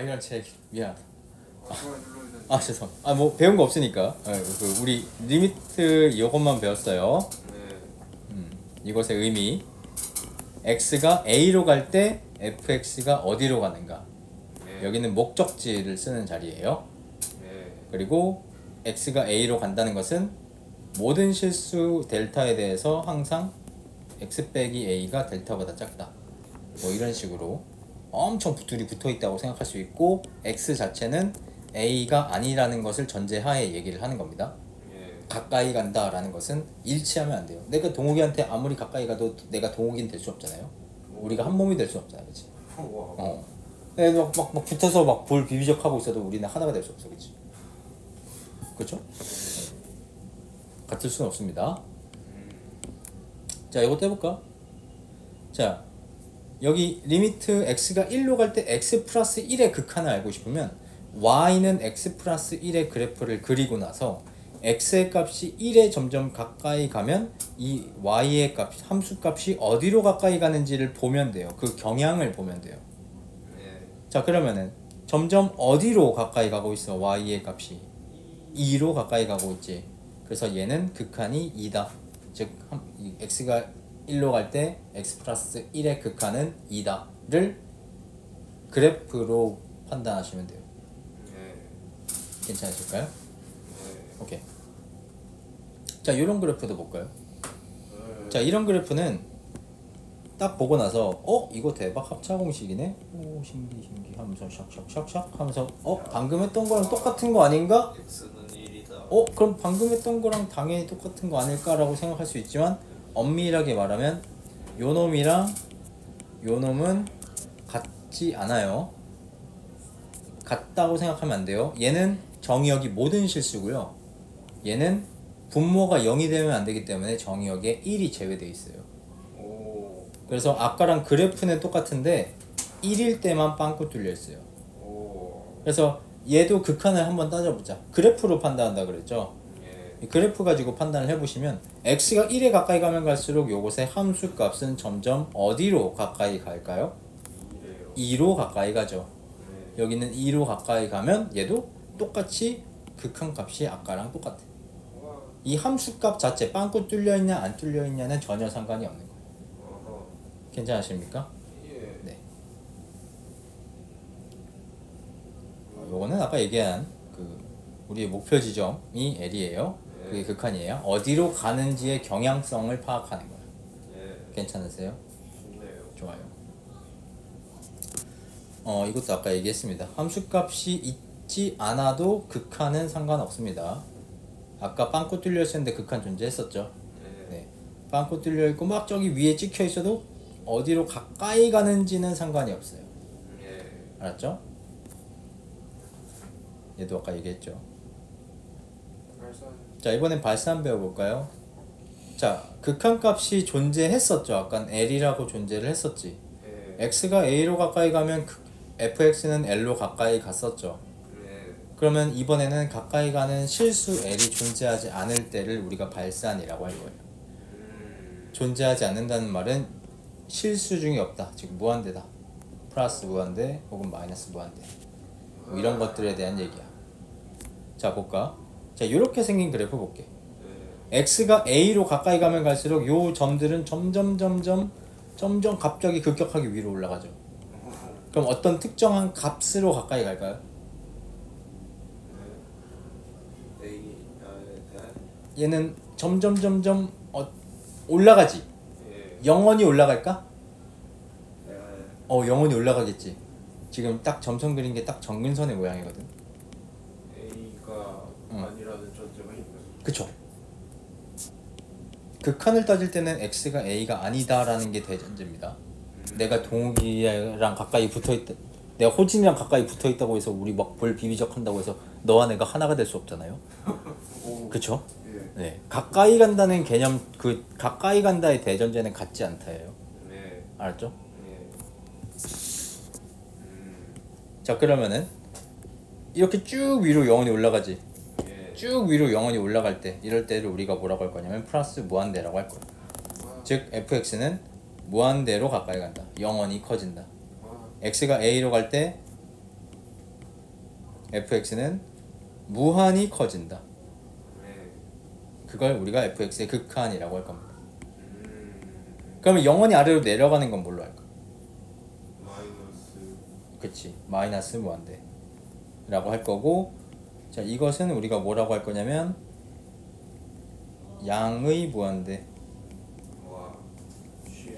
이런 책 미안. 좋아요 눌러야 되는데. 죄송. 뭐 배운 거 없으니까. 우리 리미트 이것만 배웠어요. 네. 이것의 의미. x가 a로 갈 때 fx가 어디로 가는가. 네. 여기는 목적지를 쓰는 자리예요. 네. 그리고 x가 a로 간다는 것은 모든 실수 델타에 대해서 항상 x 빼기 a가 델타보다 작다. 뭐 이런 식으로 엄청 둘이 붙어 있다고 생각할 수 있고, x 자체는 a가 아니라는 것을 전제하에 얘기를 하는 겁니다. 네. 가까이 가까이 간다라는 것은 일치하면 안 돼요. 내가 동욱이한테 아무리 가까이 가도 내가 동욱이는 될 수 없잖아요. 우리가 한 몸이 될 수 없잖아, 그렇지? 우와. 막 붙어서 막 볼 비비적 하고 있어도 우리는 하나가 될 수 없어, 그렇지? 그렇죠? 같을 수는 없습니다. 자, 이것도 해볼까? 자, 여기 리미트 x가 1로 갈 때 x 플러스 1의 극한을 알고 싶으면 y는 x 플러스 1의 그래프를 그리고 나서 x의 값이 1에 점점 가까이 가면 이 y의 값, 함수 값이 어디로 가까이 가는지를 보면 돼요. 그 경향을 보면 돼요. 네. 자, 그러면은 점점 어디로 가까이 가고 있어? y의 값이 2로 가까이 가고 있지. 그래서 얘는 극한이 2다. 즉 이 x가 1로 갈 때 x 플러스 1의 극한은 2다를 그래프로 판단하시면 돼요. 네. 괜찮으실까요? 네. 오케이. 자, 이런 그래프도 볼까요? 자, 이런 그래프는 딱 보고 나서 이거 대박 합차 공식이네. 오, 신기 하면서 샥샥샥샥 하면서 방금 했던 거랑 똑같은 거 아닌가? x는 1이다. 그럼 방금 했던 거랑 당연히 똑같은 거 아닐까라고 생각할 수 있지만, 엄밀하게 말하면 요 놈이랑 요 놈은 같지 않아요. 같다고 생각하면 안 돼요. 얘는 정의역이 모든 실수고요. 얘는 분모가 0이 되면 안 되기 때문에 정의역에 1이 제외되어 있어요. 오. 그래서 아까랑 그래프는 똑같은데 1일 때만 빵꾸 뚫려 있어요. 오. 그래서 얘도 극한을 한번 따져보자. 그래프로 판단한다 그랬죠. 예. 이 그래프 가지고 판단을 해보시면 x가 1에 가까이 가면 갈수록 요것의 함수 값은 점점 어디로 가까이 갈까요? 2래요. 2로 가까이 가죠. 네. 여기는 2로 가까이 가면 얘도 똑같이 극한 값이 아까랑 똑같아. 우와. 이 함수 값 자체 빵꾸 뚫려 있냐 안 뚫려 있냐는 전혀 상관이 없는 거예요. 어허. 괜찮으십니까? 예. 네. 요거는 아까 얘기한 그 우리의 목표 지점이 L이에요. 그게 극한이에요. 어디로 가는지의 경향성을 파악하는 거예요. 예. 괜찮으세요? 좋네요. 좋아요. 이것도 아까 얘기했습니다. 함수값이 있지 않아도 극한은 상관없습니다. 아까 빵꾸 뚫려 있었는데 극한 존재했었죠. 네. 네. 빵꾸 뚫려 있고 막 저기 위에 찍혀 있어도 어디로 가까이 가는지는 상관이 없어요. 예. 알았죠? 얘도 아까 얘기했죠. 발산. 자, 이번엔 발산 배워볼까요? 자, 극한값이 존재했었죠. 아까 L이라고 존재를 했었지. 예. x가 a로 가까이 가면 fx는 l로 가까이 갔었죠. 네. 그러면 이번에는 가까이 가는 실수 l이 존재하지 않을 때를 우리가 발산이라고 할 거예요. 존재하지 않는다는 말은 실수 중에 없다. 즉 무한대다. 플러스 무한대 혹은 마이너스 무한대. 뭐 이런 것들에 대한 얘기야. 자, 볼까? 자, 이렇게 생긴 그래프 볼게. 네. x가 a로 가까이 가면 갈수록 요 점들은 점점 갑자기 급격하게 위로 올라가죠. 그럼 어떤 특정한 값으로 가까이 갈까요? A. 얘는 점점 올라가지. 예. 영원히 올라갈까? 네. 영원히 올라가겠지. 지금 딱 점선 그린 게 딱 정근선의 모양이거든. A가 아니라는 전제가 있나요? 그쵸? 극한을 따질 때는 x가 a가 아니다라는 게 대전제입니다. 내가 동욱이랑 가까이 붙어있다, 내가 호진이랑 가까이 붙어있다고 해서 우리 막 볼 비비적 한다고 해서 너와 내가 하나가 될 수 없잖아요. 오. 그쵸? 예. 네, 가까이 간다는 개념, 그 가까이 간다의 대전제는 같지 않다예요. 네. 알았죠? 예. 자, 그러면은 이렇게 쭉 위로 영원히 올라가지. 예. 쭉 위로 영원히 올라갈 때, 이럴 때를 우리가 뭐라고 할 거냐면 플러스 무한대라고 할 거예요. 즉 fx는 무한대로 가까이 간다. 영원히 커진다. x가 a로 갈 때 fx는 무한히 커진다. 네. 그걸 우리가 fx의 극한이라고 할 겁니다. 그러면 영원히 아래로 내려가는 건 뭘로 할까? 마이너스. 그치, 마이너스 무한대 라고 할 거고, 자 이것은 우리가 뭐라고 할 거냐면 양의 무한대. 와. 쉣.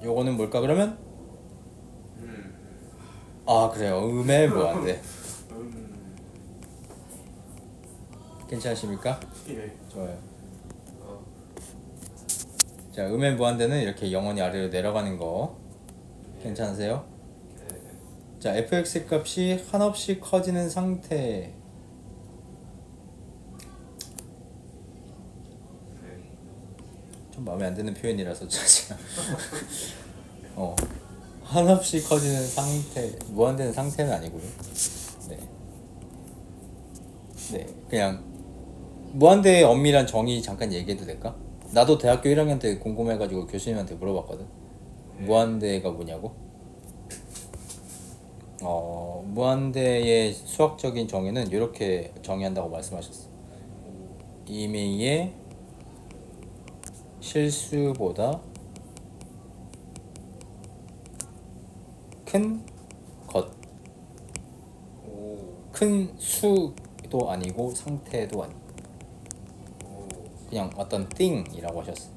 요거는 뭘까 그러면? 아 그래요, 음의 무한대. 괜찮으십니까? 예. 좋아요. 어. 자 음의 무한대는 이렇게 영원히 아래로 내려가는 거 괜찮으세요? 네. 자 fx 값이 한없이 커지는 상태. 네. 좀 마음에 안 드는 표현이라서 제가 한없이 커지는 상태, 무한대는 상태는 아니고요. 네, 네, 그냥 무한대의 엄밀한 정의 잠깐 얘기해도 될까? 나도 대학교 1학년 때 궁금해가지고 교수님한테 물어봤거든. 무한대가 뭐냐고? 무한대의 수학적인 정의는 이렇게 정의한다고 말씀하셨어. 임의의 실수보다 큰 것, 오. 큰 수도 아니고 상태도 아니고 오. 그냥 어떤 thing이라고 하셨어.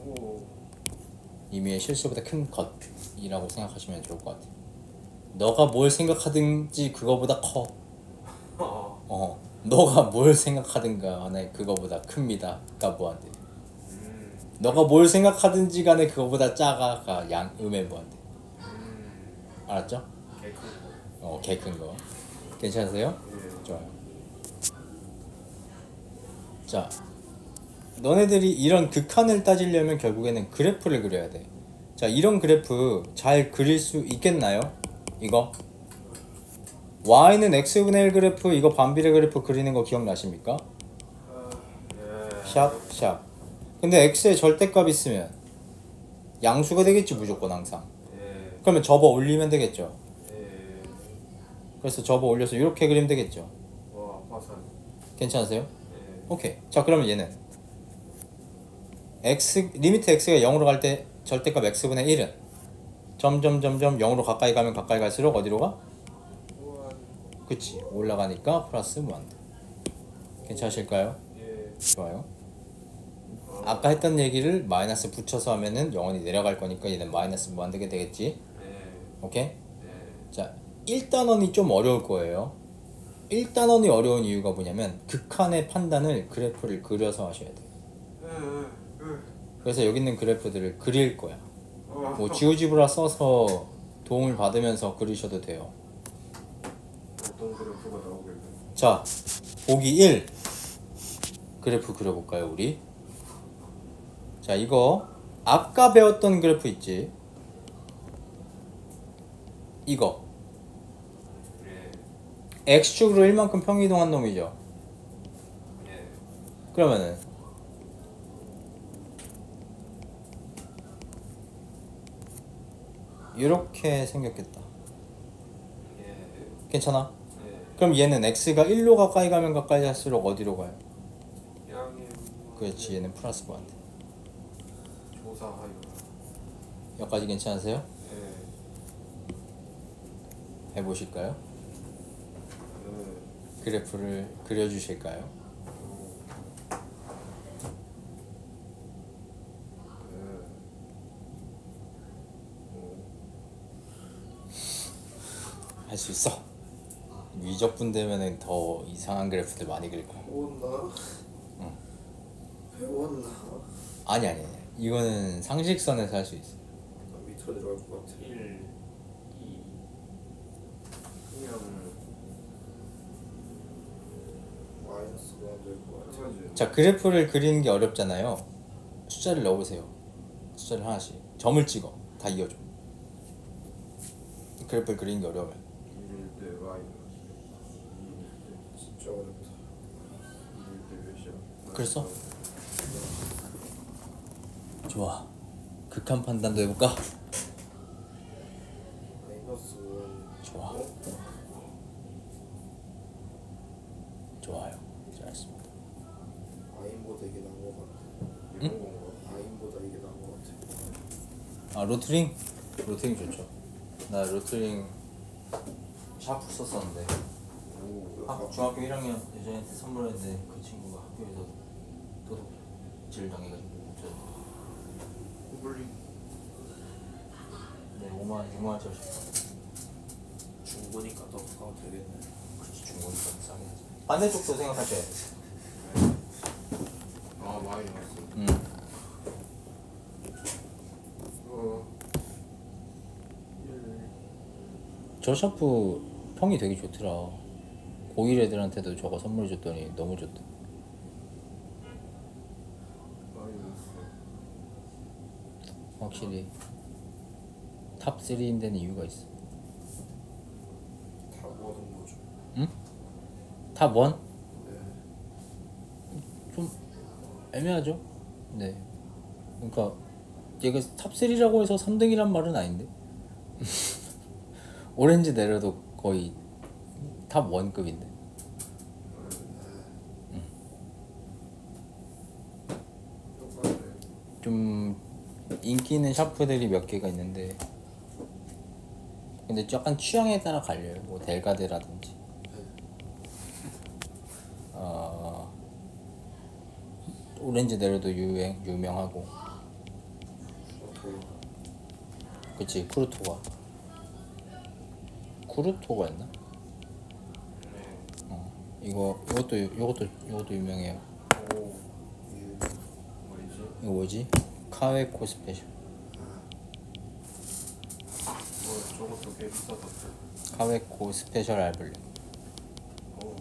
오. 임의의 실수보다 큰 것이라고 생각하시면 좋을 것 같아. 너가 뭘 생각하든지 그거보다 커. 너가 뭘 생각하든가 간에 그거보다 큽니다가 무한대. 너가 뭘 생각하든지 간에 그거보다 작아가 음의 무한대. 알았죠? 개큰 거. 개 큰 거. 괜찮으세요? 예. 좋아요. 자, 너네들이 이런 극한을 따지려면 결국에는 그래프를 그려야 돼. 자, 이런 그래프 잘 그릴 수 있겠나요? 이거 y는 x분의 1 그래프, 이거 반비례 그래프 그리는 거 기억나십니까? 예. 샵. 근데 x의 절대값 있으면 양수가 되겠지 무조건 항상. 예. 그러면 접어 올리면 되겠죠. 예. 그래서 접어 올려서 이렇게 그리면 되겠죠. 와, 화산. 괜찮으세요? 예. 오케이. 자, 그러면 얘는 리미트 x가 0으로 갈 때 절대값 x분의 1은 점점 0으로 가까이 가면 가까이 갈수록 어디로 가? 우와. 그치, 올라가니까 플러스 무한대. 괜찮으실까요? 예. 좋아요. 아까 했던 얘기를 마이너스 붙여서 하면은 영원히 내려갈 거니까 얘는 마이너스 무한대가 되겠지. 예. 오케이? 예. 자, 1단원이 좀 어려울 거예요. 1단원이 어려운 이유가 뭐냐면 극한의 판단을 그래프를 그려서 하셔야 돼요. 그래서 여기 있는 그래프들을 그릴 거야. 뭐 지오지브라 써서 도움을 받으면서 그리셔도 돼요. 어떤 그래프가 나오길래? 자, 보기 1 그래프 그려볼까요 우리? 자, 이거 아까 배웠던 그래프 있지? 이거 예. x축으로 1만큼 평이동한 놈이죠. 예. 그러면은 이렇게 생겼겠다. 예. 괜찮아? 예. 그럼 얘는 x가 1로 가까이 가면 가까이 갈수록 어디로 가요? 양의 그렇지, 얘는 플러스 무한대. 조사하여. 여기까지 괜찮으세요? 예. 해보실까요? 예. 그래프를 그려주실까요? 할 수 있어. 위적분 되면은 더 이상한 그래프들 많이 그릴 거야. 배웠나? 응. 배웠나? 아니. 이거는 상식선에서 할 수 있어. 밑으로 내려갈 것 같아. 1, 2. 그냥 마이너스가 될 것 같아. 자, 그래프를 그리는 게 어렵잖아요. 숫자를 넣어보세요. 숫자를 하나씩. 점을 찍어. 다 이어줘. 그래프를 그리는 게 어려워요. 1일 때 마이너스. 2일 때 진짜 어렵다. 2일 때 몇이야? 그랬어? 좋아. 극한 판단도 해볼까? 마이너스 Y. 좋아. 어? 좋아요. 잘했습니다. 아인보다 이게 나은 것 같아. 이런 건가? 아인보다 이게 나은 것 같아. 아 로트링? 로트링 좋죠. 나 로트링 샤프 썼었는데 중학교 1학년 여자애한테 선물했는데 그 친구가 학교에서 도둑질 당해가지고 고블린. 네 6만원짜리 중고니까 더 가까워 되겠네. 그치 중고니까 싸게 하지. 반대쪽도 생각하셔야 돼. 아 마이너스. 어. 저 샤프 평이 되게 좋더라. 고1 애들한테도 저거 선물 줬더니 너무 좋대. 마이너스. 확실히 탑 3인 데는 이유가 있어. 다 모아둔 거죠. 응? 탑 1? 네. 좀 애매하죠? 네. 그러니까 얘가 탑 3라고 해서 3등이란 말은 아닌데. 오렌지 내려도 거의 탑 1급인데. 똑같네. 좀 인기 있는 샤프들이 몇 개가 있는데 근데 약간 취향에 따라 갈려요. 뭐 델가데라든지 오렌지 내려도 유명하고 그치 쿠르토가 쿠르토가였나? 이것도 유명해요. 오. 뭐지? 이거 뭐지? 카웨코 스페셜. 저것도 꽤 비싸졌어. 카웨코 스페셜 알블레. 오.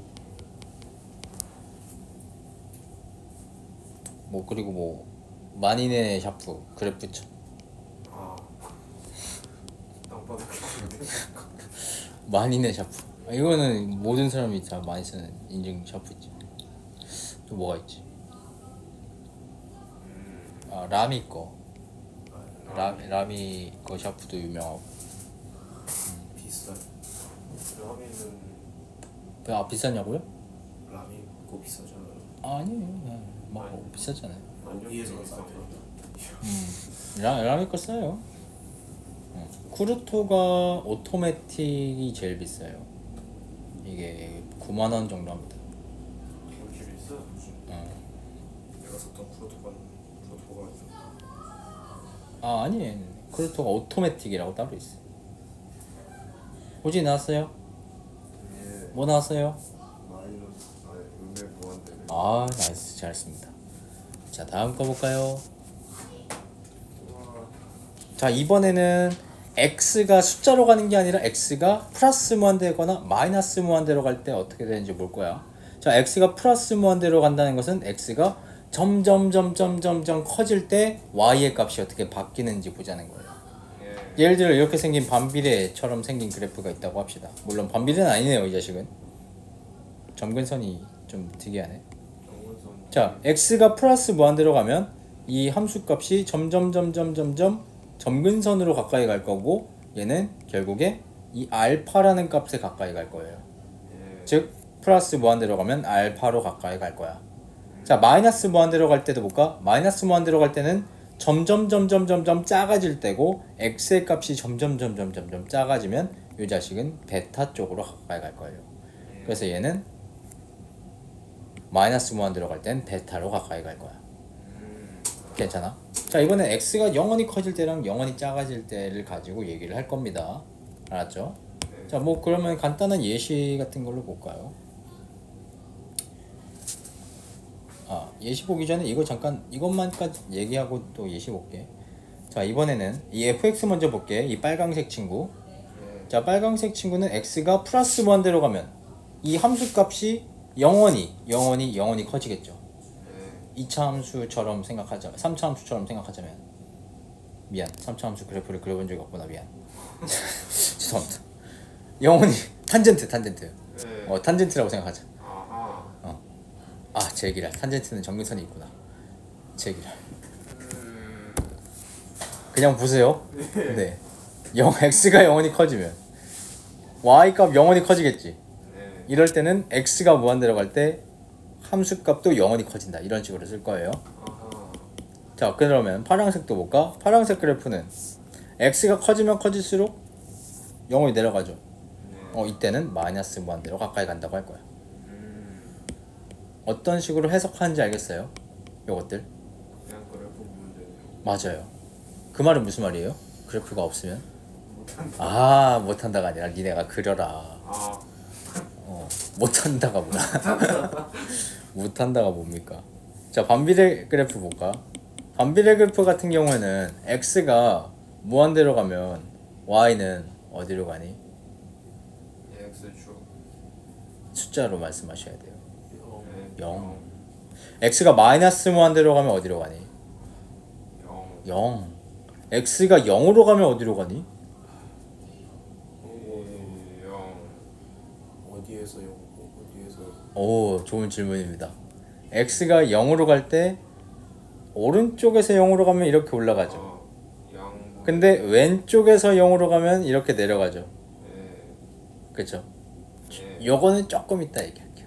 뭐 그리고 뭐 마니네 샤프 그래프처. 아. 땅바닥에 있는데. 마니네 샤프. 이거는 모든 사람이 다 많이 쓰는 인증 샤프 있지. 또 뭐가 있지? 라미 거. 라미 거 샤프도 유명하고. 비싸. 라미는 비싸냐고요? 라미 거 비싸잖아요. 아니에요. 막 비싸잖아요. 여기에서 비싸. 라미 거 싸요. 쿠르토가 오토매틱이 제일 비싸요. 이게 9만 원 정도 합니다. 그렇게 비싸? 내가 썼던 프로토가 아니에요. 쿠르토가 오토매틱이라고 따로 있어요. 호지 나왔어요? 예. 뭐 나왔어요? 마이너스. 음의 무한대네. 나이스 잘했습니다. 자 다음 거 볼까요? 우와. 자 이번에는 x가 숫자로 가는 게 아니라 x가 플러스 무한대거나 마이너스 무한대로 갈 때 어떻게 되는지 볼 거야. 자 x가 플러스 무한대로 간다는 것은 x가 점점 커질 때 y의 값이 어떻게 바뀌는지 보자는 거예요. 예. 예를 들어 이렇게 생긴 반비례처럼 생긴 그래프가 있다고 합시다. 물론 반비례는 아니네요 이 자식은. 점근선이 좀 특이하네. 정원선. 자 x가 플러스 무한대로 가면 이 함수값이 점점 점근선으로 가까이 갈 거고 얘는 결국에 이 알파라는 값에 가까이 갈 거예요. 예. 즉 플러스 무한대로 가면 알파로 가까이 갈 거야. 자 마이너스 무한대로 갈 때도 볼까? 마이너스 무한대로 갈 때는 점점 작아질 때고 x의 값이 점점 작아지면 이 자식은 베타 쪽으로 가까이 갈 거예요. 그래서 얘는 마이너스 무한대로 갈 땐 베타로 가까이 갈 거야. 괜찮아? 자 이번엔 x가 영원히 커질 때랑 영원히 작아질 때를 가지고 얘기를 할 겁니다. 알았죠? 네. 자 뭐 그러면 간단한 예시 같은 걸로 볼까요? 예시 보기 전에 이거 잠깐 이것만까지 얘기하고 또 예시 볼게. 자 이번에는 이 fx 먼저 볼게. 이 빨강색 친구. 예. 자 빨강색 친구는 x가 플러스 무한대로 가면 이 함수값이 영원히 커지겠죠. 예. 2차 함수처럼 생각하자면 3차 함수처럼 생각하자면 미안 3차 함수 그래프를 그려본 적이 없구나 미안 죄송합니다. 영원히 탄젠트 예. 탄젠트라고 생각하자. 아하. 제기랄 탄젠트는 정근선이 있구나. 제기랄 그냥 보세요. 네. x가 영원히 커지면 y 값 영원히 커지겠지. 네. 이럴 때는 x가 무한대로 갈 때 함수 값도 영원히 커진다. 이런 식으로 쓸 거예요. 아하. 자, 그러면 파란색도 볼까? 파란색 그래프는 x가 커지면 커질수록 영원히 내려가죠. 네. 이때는 마이너스 무한대로 가까이 간다고 할 거야. 음. 어떤 식으로 해석하는지 알겠어요? 요것들. 그냥 그래프 보면 되네요. 맞아요. 그 말은 무슨 말이에요? 그래프가 없으면? 못한다. 못한다가 아니라 니네가 그려라. 아. 못한다가 뭐야? 못한다가 뭡니까? 자, 반비례 그래프 볼까? 반비례 그래프 같은 경우에는 x가 무한대로 가면 y는 어디로 가니? x축. 숫자로 말씀하셔야 돼요. 네. 0. x가 마이너스 무한대로 가면 어디로 가니? 0. 0. x가 0으로 가면 어디로 가니? 0. 어디에서 어디에서 오, 좋은 질문입니다. x가 0으로 갈 때 오른쪽에서 0으로 가면 이렇게 올라가죠. 양. 근데 왼쪽에서 0으로 가면 이렇게 내려가죠. 네. 그쵸? 네. 요거는 조금 이따 얘기할게요.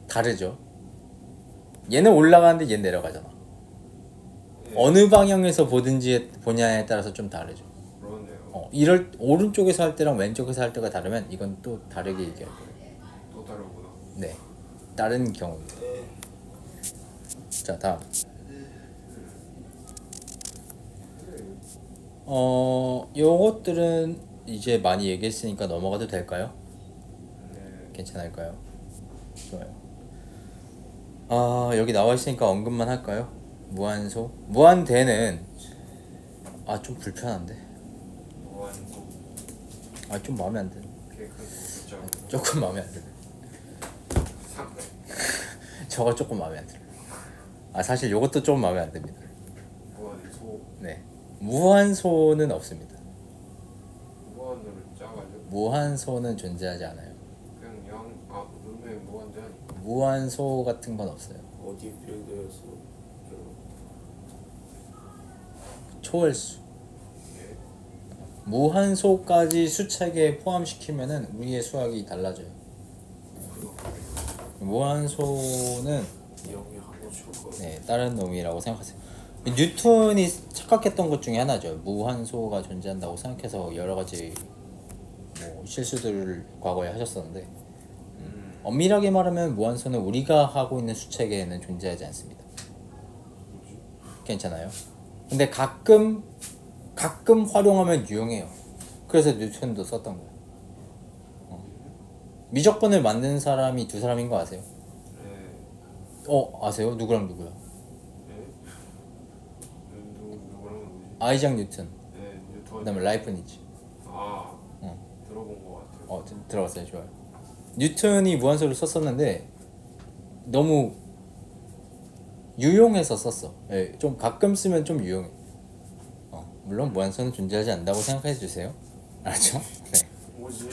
다르죠? 얘는 올라가는데 얘는 내려가잖아. 네. 어느 방향에서 보냐에 따라서 좀 다르죠. 그러네요. 이럴 오른쪽에서 할 때랑 왼쪽에서 할 때가 다르면 이건 또 다르게 얘기할 거예요. 또 다르구나. 네, 다른 경우입니다. 자, 다음. 요것들은 이제 많이 얘기했으니까 넘어가도 될까요? 네. 괜찮을까요? 좋아요. 여기 나와 있으니까 언급만 할까요? 무한소, 무한대는 좀 불편한데. 무한소. 좀 마음에 안 드네. 개큰 숫자. 조금 마음에 안 드네. 상대. 저거 조금 마음에 안 드네. 사실 요것도 좀 마음에 안 듭니다. 무한소. 네, 무한소는 없습니다. 무한으로 짜가지고 무한소는 존재하지 않아요. 그냥 양. 분명히 무한대 아니까. 무한소 같은 건 없어요. 어디 필드에서 초월수. 예. 무한소까지 수책에 포함시키면은 우리의 수학이 달라져요. 무한소는 영이 한번 줄 거. 네, 다른 놈이라고 생각하세요. 뉴턴이 착각했던 것 중에 하나죠. 무한소가 존재한다고 생각해서 여러 가지 실수들을 과거에 하셨었는데, 엄밀하게 말하면 무한소는 우리가 하고 있는 수책에는 존재하지 않습니다. 괜찮아요? 근데 가끔 활용하면 유용해요. 그래서 뉴턴도 썼던 거예요. 미적분을 만든 사람이 두 사람인 거 아세요? 네. 아세요? 누구랑 누구야? 네. 누구랑 누구지? 아이작 뉴턴, 네. 뉴턴. 그다음에 라이프니츠. 들어본 것 같아요. 들어봤어요. 좋아요. 뉴턴이 무한소를 썼었는데 너무 유용해서 썼어. 예, 좀 가끔 쓰면 좀 유용해. 물론 무한소는 존재하지 않는다고 생각해 주세요. 알았죠? 네. 뭐지?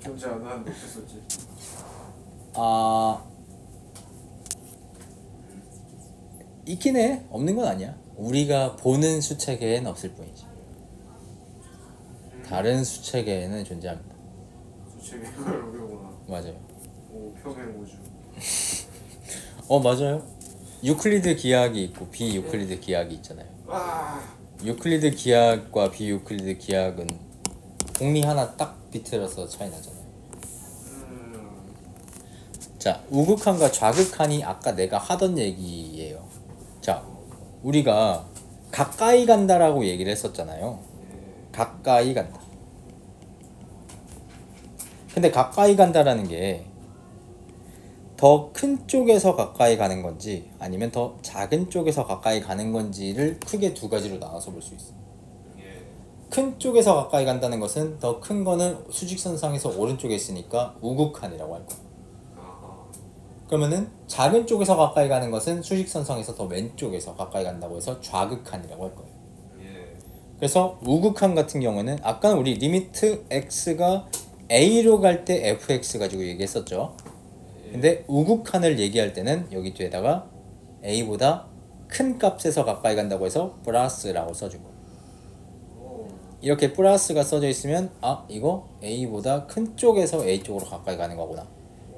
존재 안 하는데 어떻게 썼지? 있긴 해. 없는 건 아니야. 우리가 보는 수체계에는 없을 뿐이지. 다른 수체계에는 존재합니다. 수책이 어려구나. 맞아요. 오, 평행 우주. 맞아요. 유클리드 기하학이 있고 비유클리드 기하학이 있잖아요. 유클리드 기하학과 비유클리드 기하학은 공리 하나 딱 비틀어서 차이 나잖아요. 자, 우극한과 좌극한이 아까 내가 하던 얘기예요. 자, 우리가 가까이 간다라고 얘기를 했었잖아요. 가까이 간다. 근데 가까이 간다라는 게 더 큰 쪽에서 가까이 가는 건지 아니면 더 작은 쪽에서 가까이 가는 건지를 크게 두 가지로 나눠서 볼 수 있어요. 큰 쪽에서 가까이 간다는 것은 더 큰 거는 수직선상에서 오른쪽에 있으니까 우극한이라고 할 거예요. 그러면은 작은 쪽에서 가까이 가는 것은 수직선상에서 더 왼쪽에서 가까이 간다고 해서 좌극한이라고 할 거예요. 그래서 우극한 같은 경우는 아까 우리 리미트 x가 a로 갈 때 fx 가지고 얘기했었죠. 근데 우극한을 얘기할 때는 여기 뒤에다가 a보다 큰 값에서 가까이 간다고 해서 플러스라고 써주고, 이렇게 플러스가 써져 있으면 아 이거 A보다 큰 쪽에서 A 쪽으로 가까이 가는 거구나.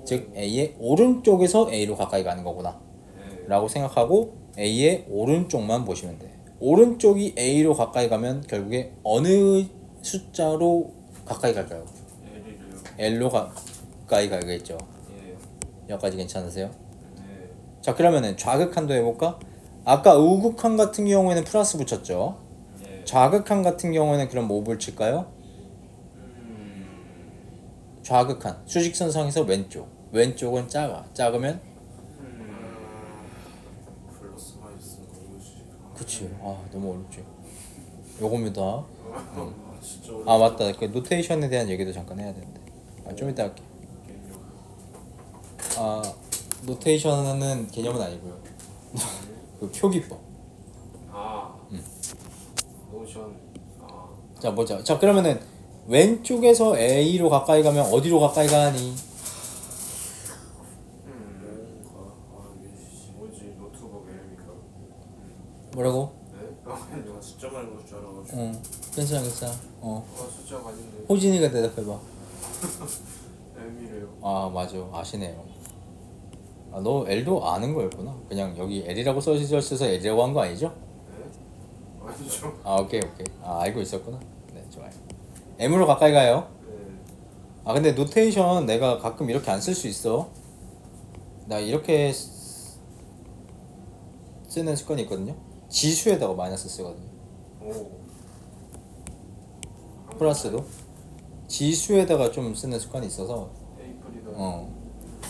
즉 A의 오른쪽에서 A로 가까이 가는 거구나 네. 라고 생각하고 A의 오른쪽만 보시면 돼. 오른쪽이 A로 가까이 가면 결국에 어느 숫자로 가까이 갈까요? L이래요. L로 가까이 가겠죠. 예. 여기까지 괜찮으세요? 네. 자 그러면은 좌극한도 해볼까? 아까 우극한 같은 경우에는 플러스 붙였죠. 예. 좌극한 같은 경우에는 그럼 뭐 붙일까요? 좌극한 수직선상에서 왼쪽은 작으면 플러스 마이너스 이거지. 그치. 아 너무 어렵지. 요겁니다. 아 진짜 아 맞다. 그 노테이션에 대한 얘기도 잠깐 해야 되는데. 좀 이따 할게. 아 노테이션은 개념은 아니고요. 그 표기법. 아. 노션. 아. 자 보자. 자 그러면은 왼쪽에서 A로 가까이 가면 어디로 가까이 가니? 뭐지 노트북 L입니까? 뭐라고? 네? 아니요. 진짜 많이 볼 줄 알아가지고 어 괜찮아. 숫자가 아닌데. 호진이가 대답해봐. M이래요. 아 맞아 아시네요. 아 너 L도 아는 거였구나. 그냥 여기 L이라고 써져 있어서 L이라고 한 거 아니죠? 네? 아니죠. 아 오케이. 아 알고 있었구나. 네 좋아요. M으로 가까이 가요. 네. 아 근데 노테이션 내가 가끔 이렇게 안 쓸 수 있어. 나 이렇게 쓰는 습관이 있거든요. 지수에다가 마이너스 쓰거든요. 오. 플러스도 지수에다가 좀 쓰는 습관이 있어서 에이프리다.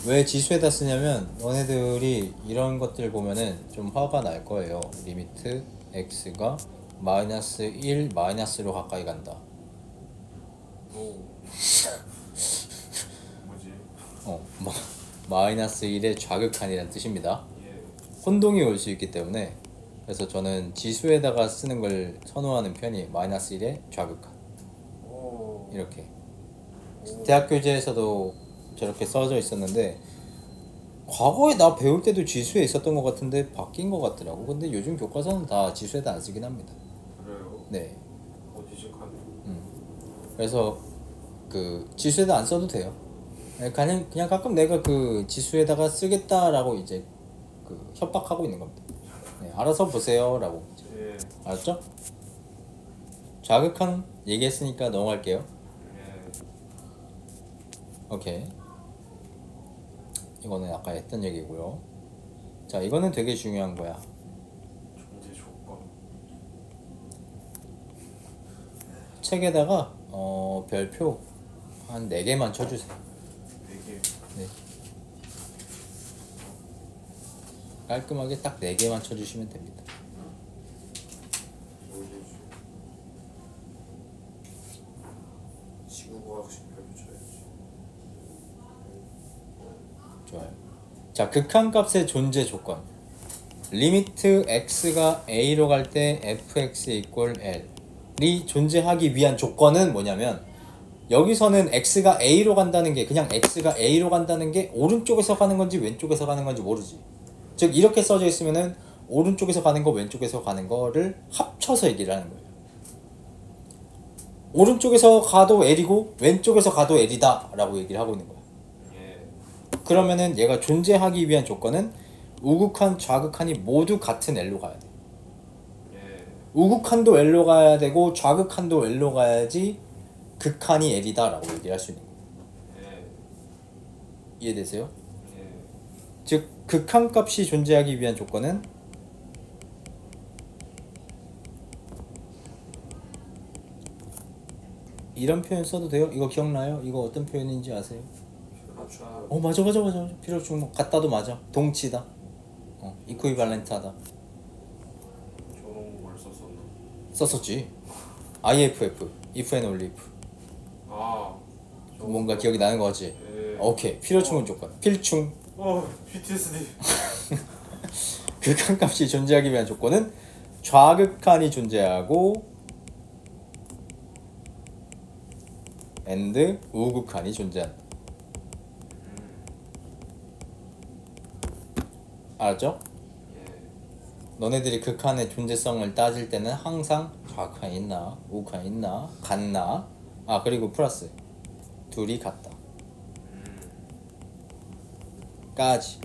왜 지수에다 쓰냐면 너네들이 이런 것들 보면은 좀 화가 날 거예요. 리미트 x가 마이너스 1 마이너스로 가까이 간다. 오. 뭐지? 마이너스 1의 좌극한이라는 뜻입니다. 예. 혼동이 올 수 있기 때문에 그래서 저는 지수에다가 쓰는 걸 선호하는 편이 마이너스 1의 좌극한 오. 이렇게. 대학 교재에서도 저렇게 써져 있었는데 과거에 나 배울 때도 지수에 있었던 것 같은데 바뀐 것 같더라고. 근데 요즘 교과서는 다 지수에다 안 쓰긴 합니다. 그래요? 네. 어디직한? 그래서 그 지수에다 안 써도 돼요. 그냥 가끔 내가 그 지수에다가 쓰겠다라고 이제 그 협박하고 있는 겁니다. 네, 알아서 보세요라고. 예. 알았죠? 자극한 얘기했으니까 넘어갈게요. 예. 오케이. 이거는 아까 했던 얘기고요. 자, 이거는 되게 중요한 거야. 존재 조건. 책에다가 별표 한 4개만 쳐주세요. 4개. 네. 깔끔하게 딱 4개만 쳐주시면 됩니다. 뭐지? 지구과학식 별표 쳐야지. 좋아요. 자, 극한값의 존재 조건. 리미트 x가 a로 갈 때 fx equal l이 존재하기 위한 조건은 뭐냐면 여기서는 x가 a로 간다는 게 그냥 x가 a로 간다는 게 오른쪽에서 가는 건지 왼쪽에서 가는 건지 모르지. 즉 이렇게 써져 있으면은 오른쪽에서 가는 거 왼쪽에서 가는 거를 합쳐서 얘기를 하는 거예요. 오른쪽에서 가도 L이고 왼쪽에서 가도 L이다 라고 얘기를 하고 있는 거야. 예. 그러면은 얘가 존재하기 위한 조건은 우극한 좌극한이 모두 같은 L로 가야 돼. 예. 우극한도 L로 가야 되고 좌극한도 L로 가야지 극한이 L이다 라고 얘기를 할 수 있는 거예요. 예. 이해되세요? 예. 즉 극한값이 존재하기 위한 조건은 이런 표현 써도 돼요? 이거 기억나요? 이거 어떤 표현인지 아세요? 맞춰. 맞아 필요 충분 같다도 맞아. 동치다. 이쿠이발렌트하다. 저런 걸 썼었나? 썼었지. IFF if and only if. 아. 뭔가 기억이 나는 거지. 예. 오케이. 필요 충분 조건. 필충. PTSD. 극한값이 존재하기 위한 조건은 좌극한이 존재하고 and 우극한이 존재한다. 알았죠? 예. 너네들이 극한의 존재성을 따질 때는 항상 좌극한 있나 우극한 있나 같나 아 그리고 플러스 둘이 같다 까지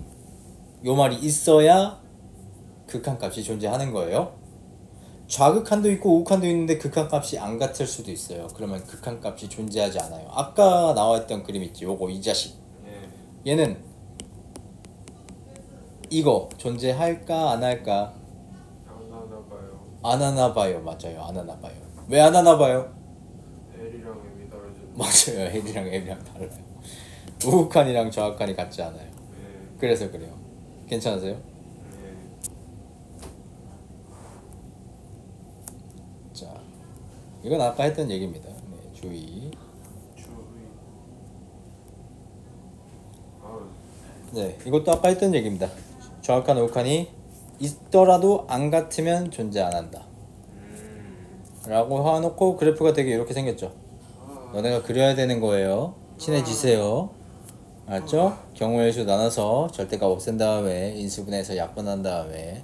요 말이 있어야 극한값이 존재하는 거예요. 좌극한도 있고 우극한도 있는데 극한값이 안 같을 수도 있어요. 그러면 극한값이 존재하지 않아요. 아까 나와있던 그림 있지 요거 이 자식 예. 얘는 이거 존재할까 안 할까 안 하나 봐요. 안 하나 봐요. 맞아요. 안 하나 봐요. 왜 안 하나 봐요? L이랑 M이 다르죠. 맞아요. L이랑 M이랑 달라요. 우극한이랑 좌극한이 같지 않아요. 예. 그래서 그래요. 괜찮으세요? 예. 자, 이건 아까 했던 얘기입니다. 네, 주의. 주의. 아, 네, 이것도 아까 했던 얘기입니다. 좌극한, 우극한이 있더라도 안 같으면 존재 안 한다. 라고 해놓고 그래프가 되게 이렇게 생겼죠. 너네가 그려야 되는 거예요. 친해지세요. 알았죠? 경우의 수 나눠서 절대값 없앤 다음에 인수분해해서 약분한 다음에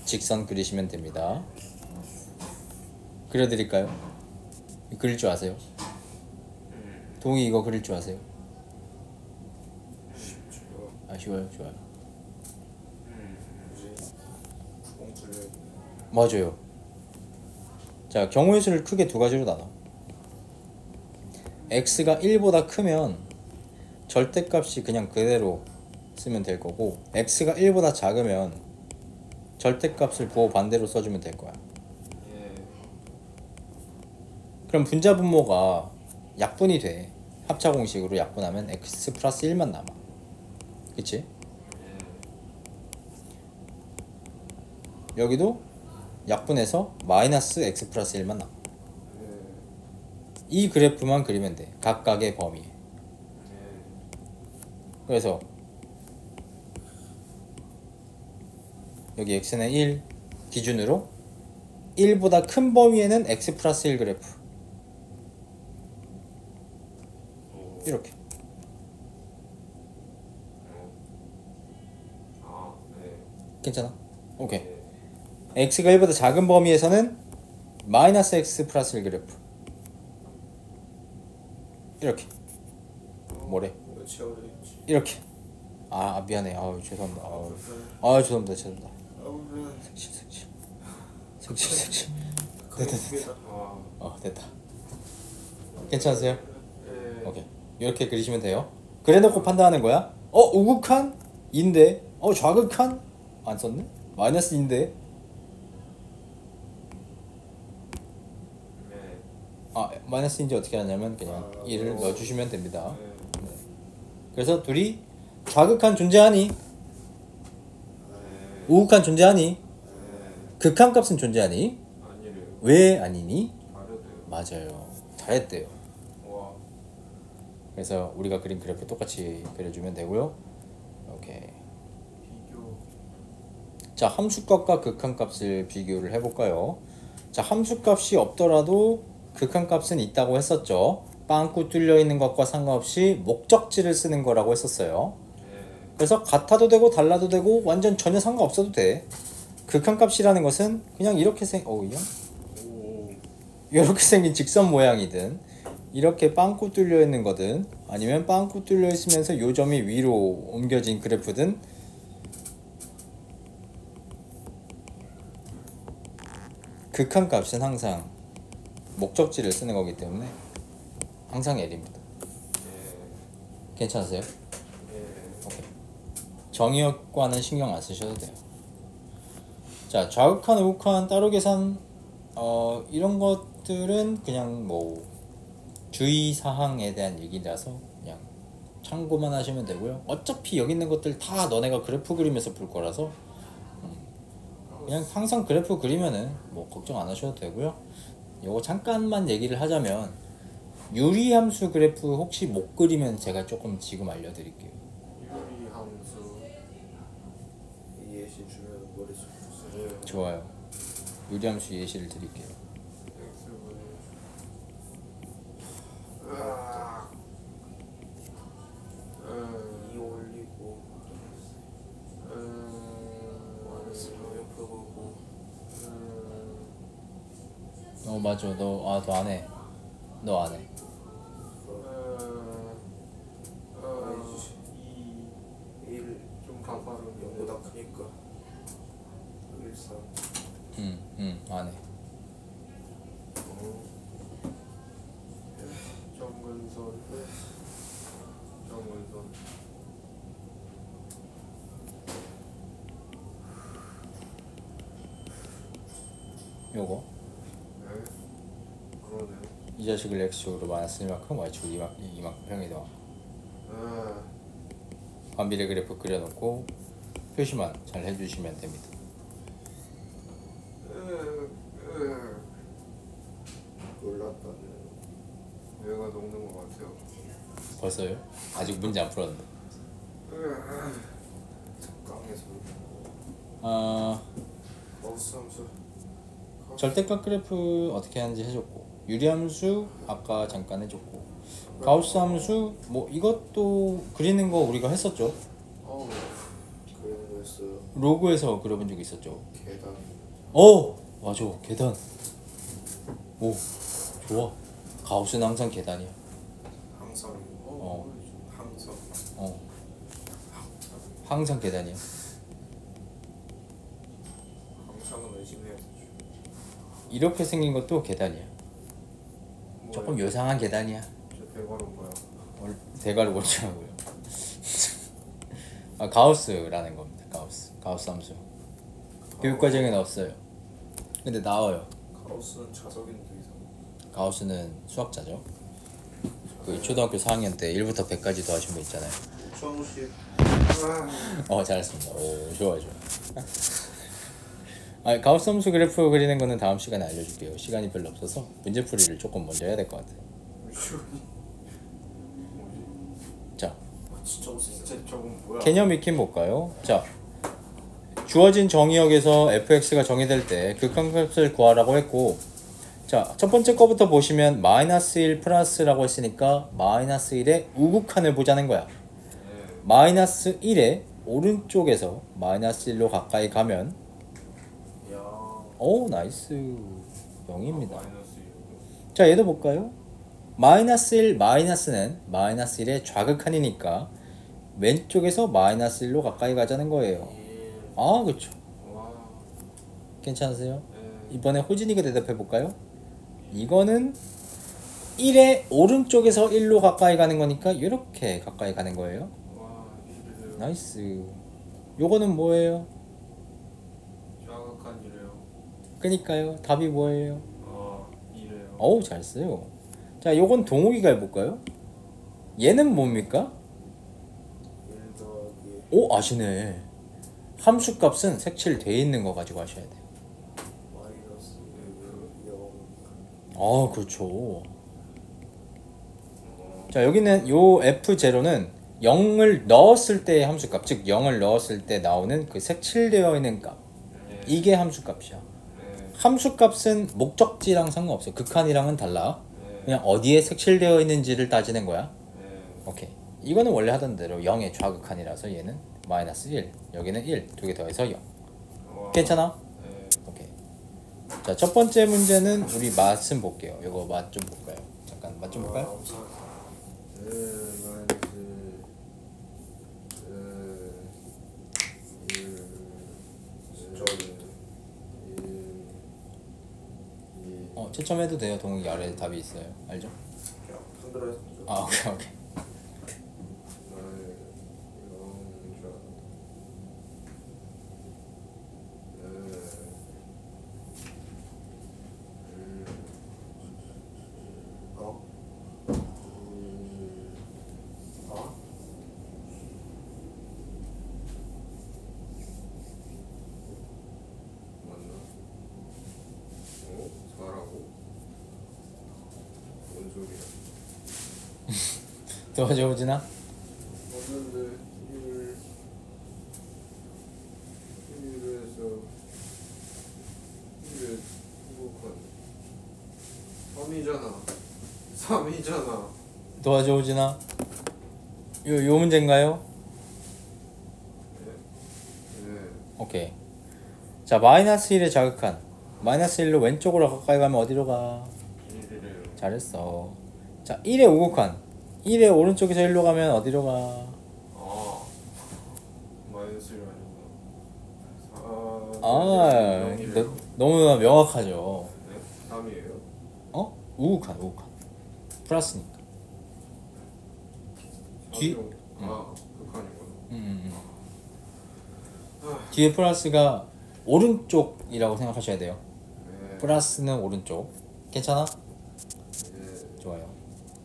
직선 그리시면 됩니다. 그려드릴까요? 그릴 줄 아세요? 동이 이거 그릴 줄 아세요? 아 쉬워요. 좋아요. 구공 뚫려 있네. 맞아요. 자, 경우의 수를 크게 두 가지로 나눠. x가 1보다 크면 절대값이 그냥 그대로 쓰면 될 거고 x가 1보다 작으면 절대값을 부호 반대로 써주면 될 거야. 예. 그럼 분자 분모가 약분이 돼. 합차 공식으로 약분하면 x 플러스 1만 남아. 그치? 여기도 약분해서 마이너스 x 플러스 1만 남아. 이 그래프만 그리면 돼. 각각의 범위. 그래서 여기 x는 1 기준으로 1보다 큰 범위에는 x 플러스 1 그래프 이렇게. 아, 네. 괜찮아? 오케이. x가 1보다 작은 범위에서는 마이너스 x 플러스 1 그래프 이렇게. 뭐래? 이거 채워져 있지. 이렇게. 아 미안해. 아우 죄송합니다. 아우 죄송합니다. 아우 그래. 색칠. 됐다. 아, 됐다. 괜찮으세요? 예. 오케이. 이렇게 그리시면 돼요. 그래놓고 판단하는 거야. 우극한? 인데. 좌극한? 안 썼네? 마이너스 인데. 네. 마이너스인지 어떻게 하냐면 그냥 1을 넣어주시면 됩니다. 네. 그래서 둘이 좌극한 존재하니? 네. 우극한 존재하니? 네. 극한 값은 존재하니? 아니래요. 왜 아니니? 다르대요. 맞아요. 잘했대요. 와. 그래서 우리가 그린 그래프 똑같이 그려주면 되고요. 오케이. 비교. 자, 함수값과 극한값을 비교를 해볼까요? 자, 함수값이 없더라도 극한값은 있다고 했었죠. 빵꾸 뚫려 있는 것과 상관없이 목적지를 쓰는 거라고 했었어요. 예. 그래서 같아도 되고 달라도 되고 완전 전혀 상관없어도 돼. 극한값이라는 것은 그냥 이렇게 오. 이렇게 생긴 직선 모양이든 이렇게 빵꾸 뚫려 있는 거든 아니면 빵꾸 뚫려 있으면서 요점이 위로 옮겨진 그래프든 극한값은 항상 목적지를 쓰는 거기 때문에 항상 L입니다. 예. 괜찮으세요? 예. 오케이. 정의역과는 신경 안 쓰셔도 돼요. 자, 좌극한, 우극한 따로 계산 이런 것들은 그냥 뭐 주의 사항에 대한 얘기라서 그냥 참고만 하시면 되고요. 어차피 여기 있는 것들 다 너네가 그래프 그리면서 볼 거라서 그냥 항상 그래프 그리면은 뭐 걱정 안 하셔도 되고요. 요거 잠깐만 얘기를 하자면 유리함수 그래프 혹시 못 그리면 제가 조금 지금 알려드릴게요. 유리함수. 예시 주면 머릿속 주세요. 예. 좋아요. 유리함수 예시를 드릴게요. X분의. 으악. 2 올리고 마이너스 옆에 보고 맞아. 너 안 해. 너 안 해. 아니지. 2 1 좀 가파른데 0보다 크니까 1 3 안 해. 정근선 요거. 네 그러네. 이 자식을 x축으로 마이너스 1만큼 y축을 2만큼 평이동. 반비례 그래프 그려놓고 표시만 잘 해주시면 됩니다. 놀랐다. 얘가 녹는 것 같아요. 벌써요? 아직 문제 안 풀었는데. 깡에서 마우스 함수 절대값 그래프 어떻게 하는지 해줬고, 유리함수 아까 잠깐 해줬고, 가우스 함수 뭐 이것도 그리는 거 우리가 했었죠. 어우 그리는 거였어요. 로그에서 그려본 적 있었죠. 계단 맞아, 계단. 오, 좋아. 가우스는 항상 계단이야. 항상 어. 항상 항상 계단이야. 항상은 의심해야 되죠. 이렇게 생긴 것도 계단이야. 뭐야? 조금 요상한 계단이야. 저 대가로 뭐야? 대가를 고치라고요. 가우스라는 겁니다. 가우스 함수. 교육과정에는 없어요. 근데 나와요. 가우스는 자석인데 이상. 가우스는 수학자죠. 그 초등학교 4학년 때 1부터 100까지 더하신 분 있잖아요. 5050 잘했습니다. 오, 좋아. 가우스 함수 그래프 그리는 거는 다음 시간에 알려줄게요. 시간이 별로 없어서 문제풀이를 조금 먼저 해야 될 것 같아요. 자, 진짜 못생겼어. 진짜 저건 뭐야? 개념 익힘 볼까요? 자, 주어진 정의역에서 fx가 정의될 때 극한값을 구하라고 했고, 자, 첫 번째 거부터 보시면 마이너스 1 플러스라고 했으니까 마이너스 1의 우극한을 보자는 거야. 마이너스 1의 오른쪽에서 마이너스 1로 가까이 가면 야 오, 나이스. 0입니다. 마이너스 1. 자, 얘도 볼까요? 마이너스 1 마이너스는 마이너스 1의 좌극한이니까 왼쪽에서 마이너스 1로 가까이 가자는 거예요. 그렇죠. 와. 괜찮으세요? 네. 이번에 호진이가 대답해 볼까요? 이거는 1의 오른쪽에서 1로 가까이 가는 거니까 이렇게 가까이 가는 거예요. 와, 이래요. 나이스. 요거는 뭐예요? 정확한 이래요. 그니까요. 답이 뭐예요? 이래요. 어우, 잘 써요. 자, 요건 동욱이가 해볼까요? 얘는 뭡니까? 1 더하기 오, 아시네. 함수 값은 색칠돼 있는 거 가지고 하셔야 돼요. 마이너스 0 그렇죠. 자, 여기는 요 f0는 0을 넣었을 때의 함수 값, 즉 0을 넣었을 때 나오는 그 색칠되어 있는 값. 네. 이게 함수 값이야. 네. 함수 값은 목적지랑 상관없어. 극한이랑은 달라. 네. 그냥 어디에 색칠되어 있는지를 따지는 거야. 네. 오케이. 이거는 원래 하던 대로 0의 좌극한이라서 얘는 마이너스 1, 여기는 1, 두 개 더해서 0. 와. 괜찮아? 네. 오케이. 자, 첫 번째 문제는 우리 맛좀 볼게요. 이거 맛 좀 볼까요? 잠깐 맛 좀 볼까요? 채점해도 돼요. 동욱이 아래에 답이 있어요. 알죠? 손들어서 오케이. 도와줘, 호진아. 없는데 1에서 1에 행복한 3이잖아. 도와줘, 호진아. 요 문제인가요? 네. 오케이. 자, 마이너스 1의 자극한. 마이너스 1로 왼쪽으로 가까이 가면 어디로 가? 1이래요. 잘했어. 자 1의 우극한 1의 오른쪽에서 1로 가면 어디로 가? 아 마이너스 1 아니구나. 아 너무나 명확하죠. 네? 3이에요? 어? 우극한 플러스니까. 뒤- 아 극한이구나. 뒤에 플러스가 오른쪽이라고 생각하셔야 돼요. 네. 플러스는 오른쪽. 괜찮아? 네. 좋아요.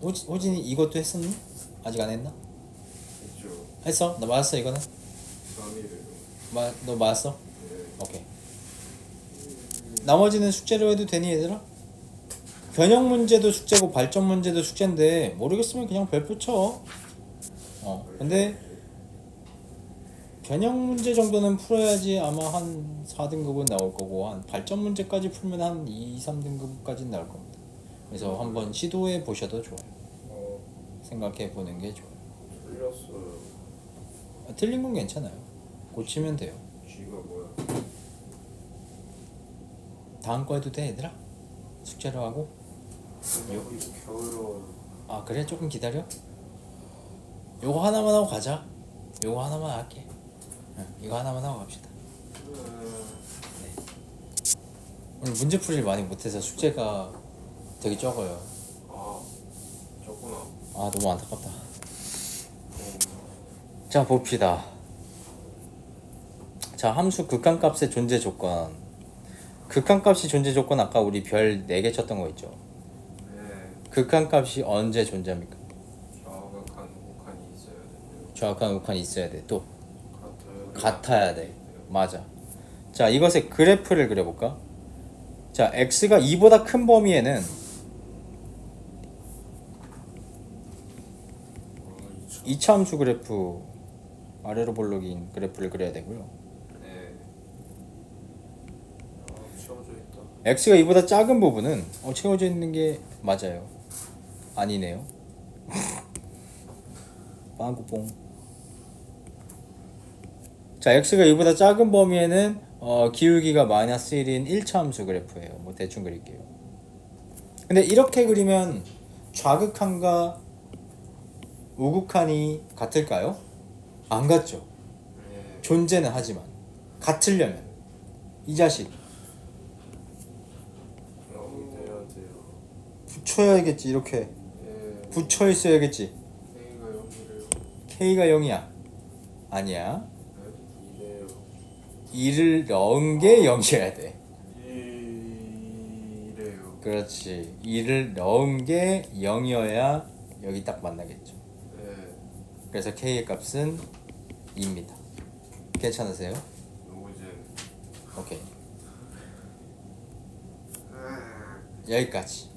호진이 이것도 했었니? 아직 안 했나? 있죠. 했어? 나 맞았어 이거는? 3이래요. 너 맞았어? 네. 오케이. 나머지는 숙제로 해도 되니 얘들아? 변형 문제도 숙제고 발전 문제도 숙제인데 모르겠으면 그냥 별표 쳐. 근데 변형 문제 정도는 풀어야지 아마 한 4등급은 나올 거고 한 발전 문제까지 풀면 한 2, 3등급까지는 나올 겁니다. 그래서 한번 시도해 보셔도 좋아요. 생각해 보는 게 좋아요. 틀렸어요. 틀린 건 괜찮아요. 고치면 돼요. G가 뭐야? 다음 거 해도 돼 얘들아? 숙제로 하고? 여기 겨울어. 아 그래? 조금 기다려? 요거 하나만 하고 가자. 요거 하나만 할게. 응, 이거 하나만 하고 갑시다. 오늘 문제 풀이를 많이 못해서 숙제가 되게 적어요. 아 적구나. 아 너무 안타깝다. 자 봅시다. 자 함수 극한값의 존재 조건. 극한값이 존재 조건 아까 우리 별 4개 쳤던 거 있죠. 네. 극한값이 언제 존재합니까? 정확한 극한이 있어야 되고요. 정확한 극한이 있어야 돼. 또 같아요. 같아야 돼. 맞아. 자 이것의 그래프를 그려볼까? 자 x가 2보다 큰 범위에는 2차 함수 그래프 아래로 볼록인 그래프를 그려야 되고요. 네. 채워져 있다. x가 2보다 작은 부분은 채워져 있는 게 맞아요. 아니네요. 빵꾸뽕. 자 x가 2보다 작은 범위에는 기울기가 마이너스 1인 1차 함수 그래프예요. 뭐 대충 그릴게요. 근데 이렇게 그리면 좌극한과 우극한이 같을까요? 안 같죠. 네. 존재는 하지만 같으려면 이 자식 여기 돼야 돼요. 붙여야겠지. 이렇게 네. 붙여 있어야겠지. K가 0이래요. k가 0이야. 아니야. 이래요. 2를 넣은 게 0이어야 돼. 이래요. 그렇지. 2를 넣은 게 0이어야 여기 딱 만나겠죠. 네. 그래서 k의 값은 2입니다. 괜찮으세요? 노잼. 오케이. 여기까지.